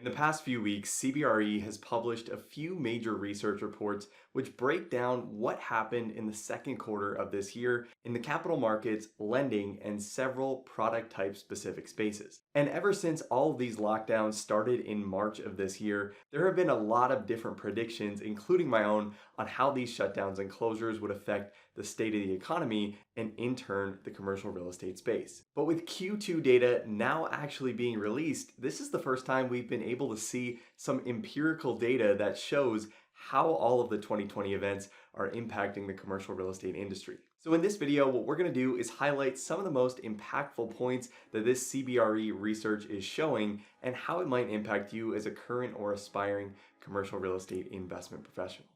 In the past few weeks, CBRE has published a few major research reports which break down what happened in the second quarter of this year in the capital markets, lending, and several product type specific spaces. And ever since all of these lockdowns started in March of this year, there have been a lot of different predictions, including my own, on how these shutdowns and closures would affect the state of the economy and in turn the commercial real estate space. But with Q2 data now actually being released, this is the first time we've been able to see some empirical data that shows how all of the 2020 events are impacting the commercial real estate industry. So in this video, what we're going to do is highlight some of the most impactful points that this CBRE research is showing and how it might impact you as a current or aspiring commercial real estate investment professional.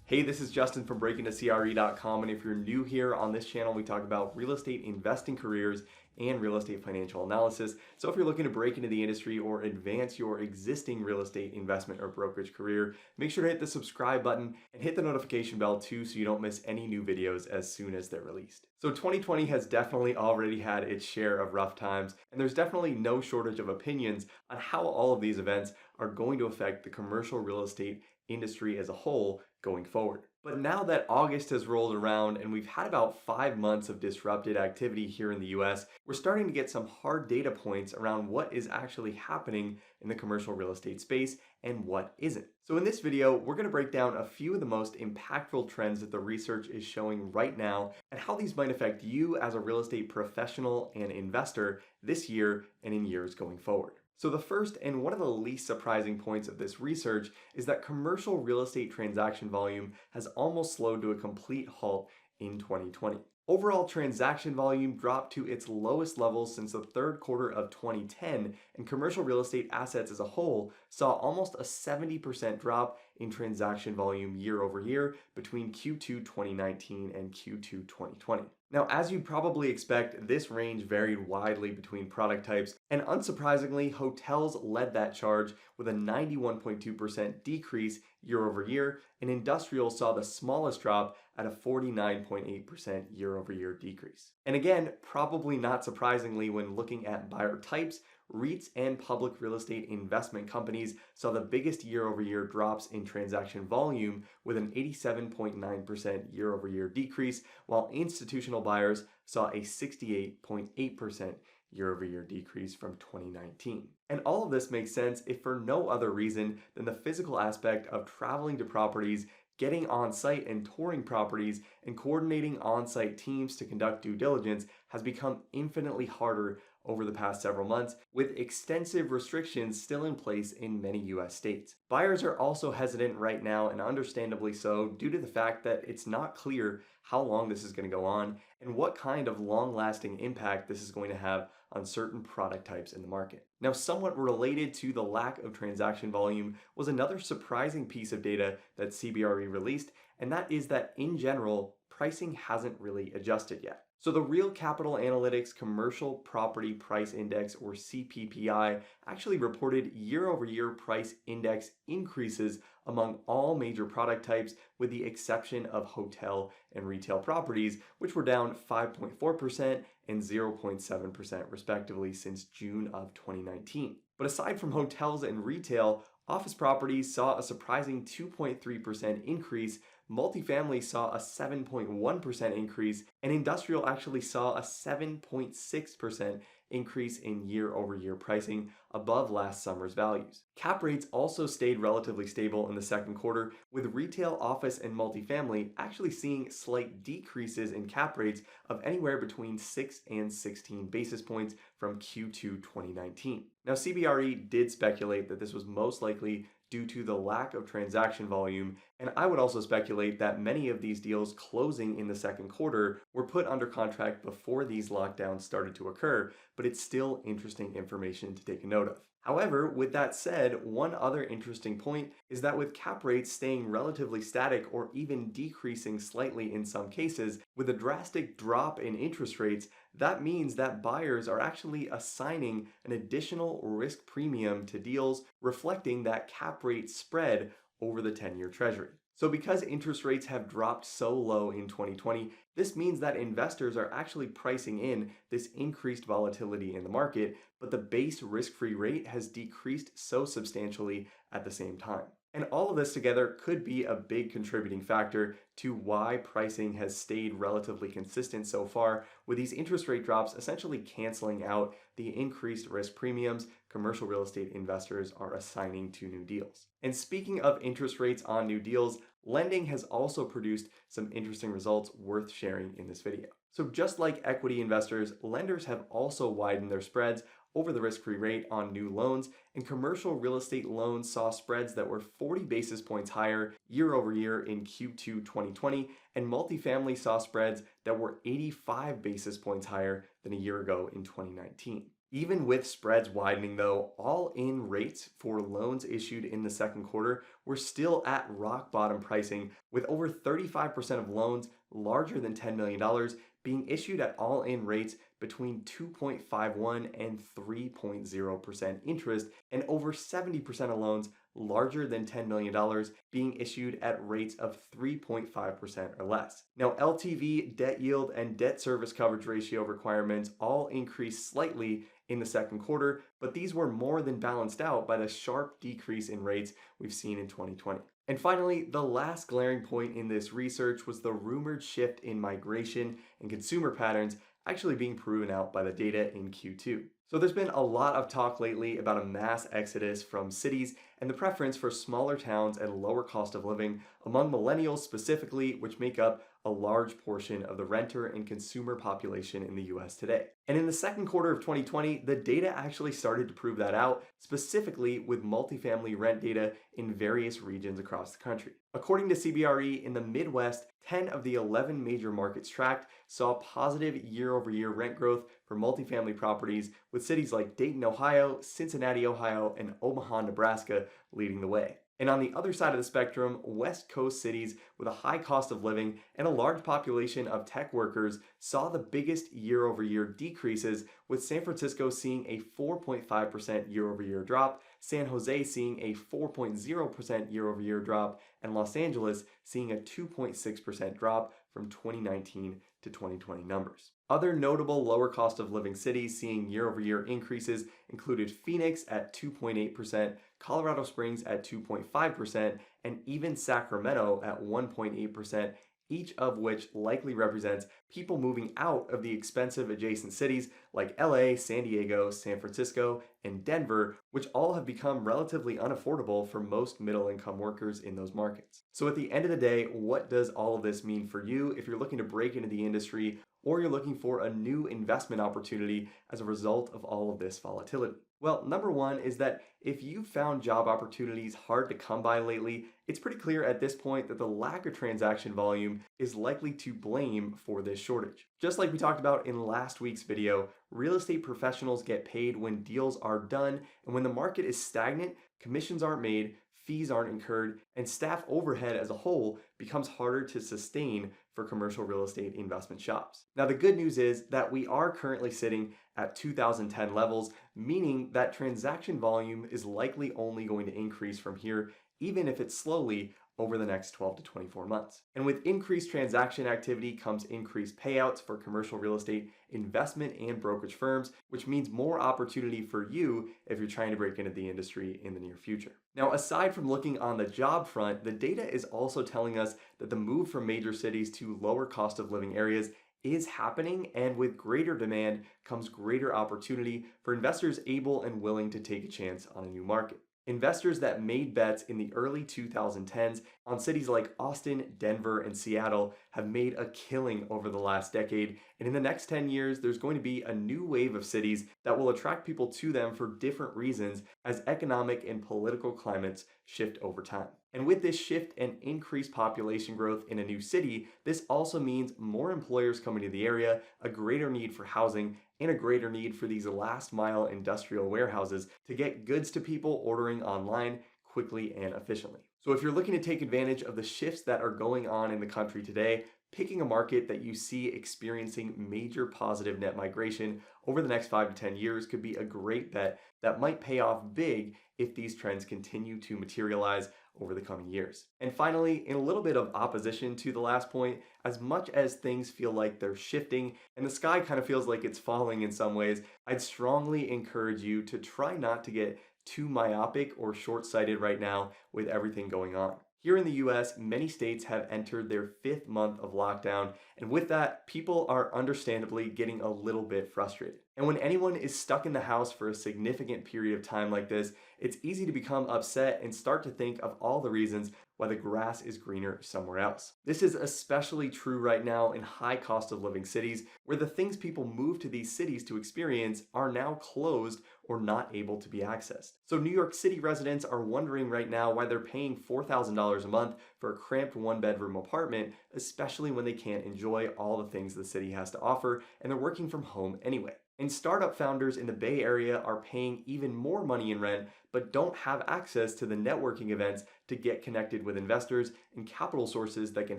Hey, this is Justin from breakintocre.com, and if you're new here on this channel, we talk about real estate investing careers and real estate financial analysis. So if you're looking to break into the industry or advance your existing real estate investment or brokerage career, make sure to hit the subscribe button and hit the notification bell too so you don't miss any new videos as soon as they're released. So 2020 has definitely already had its share of rough times, and there's definitely no shortage of opinions on how all of these events are going to affect the commercial real estate industry as a whole going forward. But now that August has rolled around and we've had about 5 months of disrupted activity here in the US, we're starting to get some hard data points around what is actually happening in the commercial real estate space and what isn't. So in this video, we're going to break down a few of the most impactful trends that the research is showing right now and how these might affect you as a real estate professional and investor this year and in years going forward. So the first and one of the least surprising points of this research is that commercial real estate transaction volume has almost slowed to a complete halt in 2020. Overall transaction volume dropped to its lowest levels since the third quarter of 2010, and commercial real estate assets as a whole saw almost a 70% drop in transaction volume year over year between Q2 2019 and Q2 2020. Now, as you'd probably expect, this range varied widely between product types, and unsurprisingly, hotels led that charge with a 91.2% decrease year over year, and industrial saw the smallest drop at a 49.8% year over year decrease. And again, probably not surprisingly when looking at buyer types, REITs and public real estate investment companies saw the biggest year-over-year drops in transaction volume with an 87.9% year-over-year decrease, while institutional buyers saw a 68.8% year-over-year decrease from 2019. And all of this makes sense if for no other reason than the physical aspect of traveling to properties, getting on site and touring properties, and coordinating on-site teams to conduct due diligence has become infinitely harder over the past several months, with extensive restrictions still in place in many US states. Buyers are also hesitant right now, and understandably so, due to the fact that it's not clear how long this is going to go on and what kind of long-lasting impact this is going to have on certain product types in the market. Now, somewhat related to the lack of transaction volume was another surprising piece of data that CBRE released, and that is that in general, pricing hasn't really adjusted yet. So the Real Capital Analytics Commercial Property Price Index, or CPPI, actually reported year-over-year price index increases among all major product types with the exception of hotel and retail properties, which were down 5.4% and 0.7% respectively since June of 2019. But aside from hotels and retail, office properties saw a surprising 2.3% increase, multifamily saw a 7.1% increase, and industrial actually saw a 7.6% increase in year-over-year pricing above last summer's values. Cap rates also stayed relatively stable in the second quarter, with retail, office, and multifamily actually seeing slight decreases in cap rates of anywhere between 6 and 16 basis points from Q2 2019. Now, CBRE did speculate that this was most likely due to the lack of transaction volume, and I would also speculate that many of these deals closing in the second quarter were put under contract before these lockdowns started to occur, but it's still interesting information to take a note of. However, with that said, one other interesting point is that with cap rates staying relatively static or even decreasing slightly in some cases, with a drastic drop in interest rates, that means that buyers are actually assigning an additional risk premium to deals reflecting that cap rate spread over the 10-year treasury. So because interest rates have dropped so low in 2020, this means that investors are actually pricing in this increased volatility in the market, but the base risk-free rate has decreased so substantially at the same time. And all of this together could be a big contributing factor to why pricing has stayed relatively consistent so far, with these interest rate drops essentially canceling out the increased risk premiums commercial real estate investors are assigning to new deals. And speaking of interest rates on new deals, lending has also produced some interesting results worth sharing in this video. So just like equity investors, lenders have also widened their spreads over the risk-free rate on new loans, and commercial real estate loans saw spreads that were 40 basis points higher year over year in Q2 2020, and multifamily saw spreads that were 85 basis points higher than a year ago in 2019. Even with spreads widening though, all-in rates for loans issued in the second quarter were still at rock bottom pricing, with over 35% of loans larger than $10 million being issued at all-in rates between 2.51 and 3.0% interest, and over 70% of loans larger than $10 million being issued at rates of 3.5% or less. Now, LTV, debt yield, and debt service coverage ratio requirements all increased slightly in the second quarter, but these were more than balanced out by the sharp decrease in rates we've seen in 2020. And finally, the last glaring point in this research was the rumored shift in migration and consumer patterns actually being proven out by the data in Q2. So there's been a lot of talk lately about a mass exodus from cities and the preference for smaller towns and lower cost of living among millennials specifically, which make up a large portion of the renter and consumer population in the US today. And in the second quarter of 2020, the data actually started to prove that out, specifically with multifamily rent data in various regions across the country. According to CBRE, in the Midwest, 10 of the 11 major markets tracked saw positive year-over-year rent growth for multifamily properties, with cities like Dayton, Ohio, Cincinnati, Ohio, and Omaha, Nebraska leading the way. And on the other side of the spectrum, West Coast cities with a high cost of living and a large population of tech workers saw the biggest year-over-year decreases, with San Francisco seeing a 4.5% year-over-year drop, San Jose seeing a 4.0% year-over-year drop, and Los Angeles seeing a 2.6% drop from 2019 to 2020 numbers. Other notable lower cost of living cities seeing year-over-year increases included Phoenix at 2.8%, Colorado Springs at 2.5%, and even Sacramento at 1.8%, each of which likely represents people moving out of the expensive adjacent cities like LA, San Diego, San Francisco, and Denver, which all have become relatively unaffordable for most middle-income workers in those markets. So at the end of the day, what does all of this mean for you if you're looking to break into the industry or you're looking for a new investment opportunity as a result of all of this volatility? Well, number one is that if you've found job opportunities hard to come by lately, it's pretty clear at this point that the lack of transaction volume is likely to blame for this shortage. Just like we talked about in last week's video, real estate professionals get paid when deals are done, and when the market is stagnant, commissions aren't made, fees aren't incurred, and staff overhead as a whole becomes harder to sustain for commercial real estate investment shops. Now, the good news is that we are currently sitting at 2010 levels, meaning that transaction volume is likely only going to increase from here, even if it's slowly over the next 12 to 24 months. And with increased transaction activity comes increased payouts for commercial real estate investment and brokerage firms, which means more opportunity for you if you're trying to break into the industry in the near future. Now, aside from looking on the job front, the data is also telling us that the move from major cities to lower cost of living areas is happening, and with greater demand comes greater opportunity for investors able and willing to take a chance on a new market. Investors that made bets in the early 2010s on cities like Austin, Denver, and Seattle have made a killing over the last decade. And in the next 10 years, there's going to be a new wave of cities that will attract people to them for different reasons as economic and political climates shift over time. And with this shift and increased population growth in a new city, this also means more employers coming to the area, a greater need for housing, and a greater need for these last mile industrial warehouses to get goods to people ordering online quickly and efficiently. So if you're looking to take advantage of the shifts that are going on in the country today, picking a market that you see experiencing major positive net migration over the next 5 to 10 years could be a great bet that might pay off big if these trends continue to materialize over the coming years. And finally, in a little bit of opposition to the last point, as much as things feel like they're shifting and the sky kind of feels like it's falling in some ways, I'd strongly encourage you to try not to get too myopic or short-sighted right now with everything going on. Here in the US, many states have entered their 5th month of lockdown, and with that, people are understandably getting a little bit frustrated. And when anyone is stuck in the house for a significant period of time like this, it's easy to become upset and start to think of all the reasons why the grass is greener somewhere else. This is especially true right now in high cost of living cities, where the things people move to these cities to experience are now closed or not able to be accessed. So New York City residents are wondering right now why they're paying $4,000 a month for a cramped one-bedroom apartment, especially when they can't enjoy all the things the city has to offer and they're working from home anyway. And startup founders in the Bay Area are paying even more money in rent, but don't have access to the networking events to get connected with investors and capital sources that can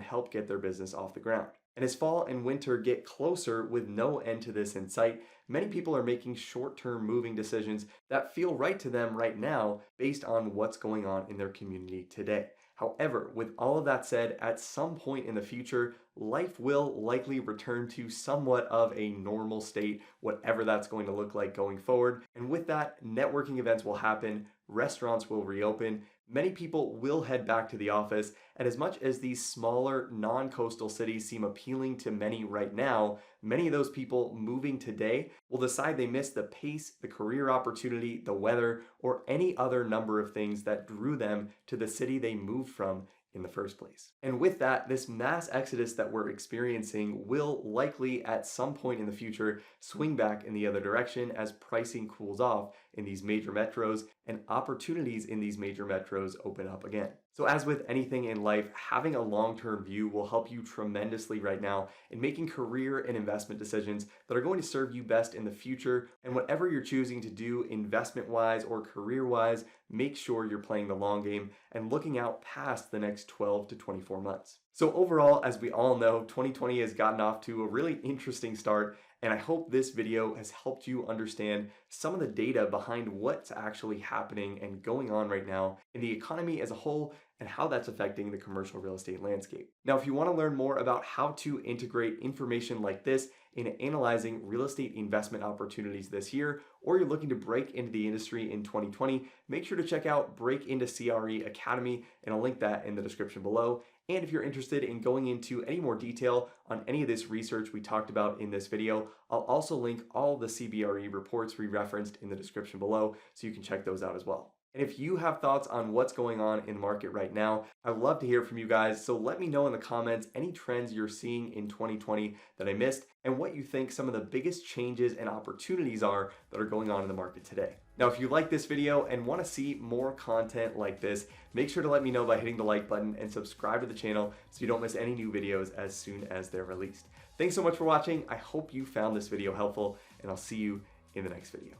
help get their business off the ground. And as fall and winter get closer with no end to this in sight, many people are making short-term moving decisions that feel right to them right now based on what's going on in their community today. However, with all of that said, at some point in the future, life will likely return to somewhat of a normal state, whatever that's going to look like going forward. And with that, networking events will happen, restaurants will reopen, many people will head back to the office, and as much as these smaller, non-coastal cities seem appealing to many right now, many of those people moving today will decide they missed the pace, the career opportunity, the weather, or any other number of things that drew them to the city they moved from in the first place. And with that, this mass exodus that we're experiencing will likely at some point in the future swing back in the other direction as pricing cools off in these major metros and opportunities in these major metros open up again. So as with anything in life, having a long-term view will help you tremendously right now in making career and investment decisions that are going to serve you best in the future. And whatever you're choosing to do investment-wise or career-wise, make sure you're playing the long game and looking out past the next 12 to 24 months. So overall, as we all know, 2020 has gotten off to a really interesting start, and I hope this video has helped you understand some of the data behind what's actually happening and going on right now in the economy as a whole and how that's affecting the commercial real estate landscape. Now, if you want to learn more about how to integrate information like this in analyzing real estate investment opportunities this year, or you're looking to break into the industry in 2020, make sure to check out Break Into CRE Academy, and I'll link that in the description below. And if you're interested in going into any more detail on any of this research we talked about in this video, I'll also link all the CBRE reports we referenced in the description below, so you can check those out as well. And if you have thoughts on what's going on in the market right now, I'd love to hear from you guys. So let me know in the comments any trends you're seeing in 2020 that I missed and what you think some of the biggest changes and opportunities are that are going on in the market today. Now, if you like this video and want to see more content like this, make sure to let me know by hitting the like button and subscribe to the channel so you don't miss any new videos as soon as they're released. Thanks so much for watching. I hope you found this video helpful, and I'll see you in the next video.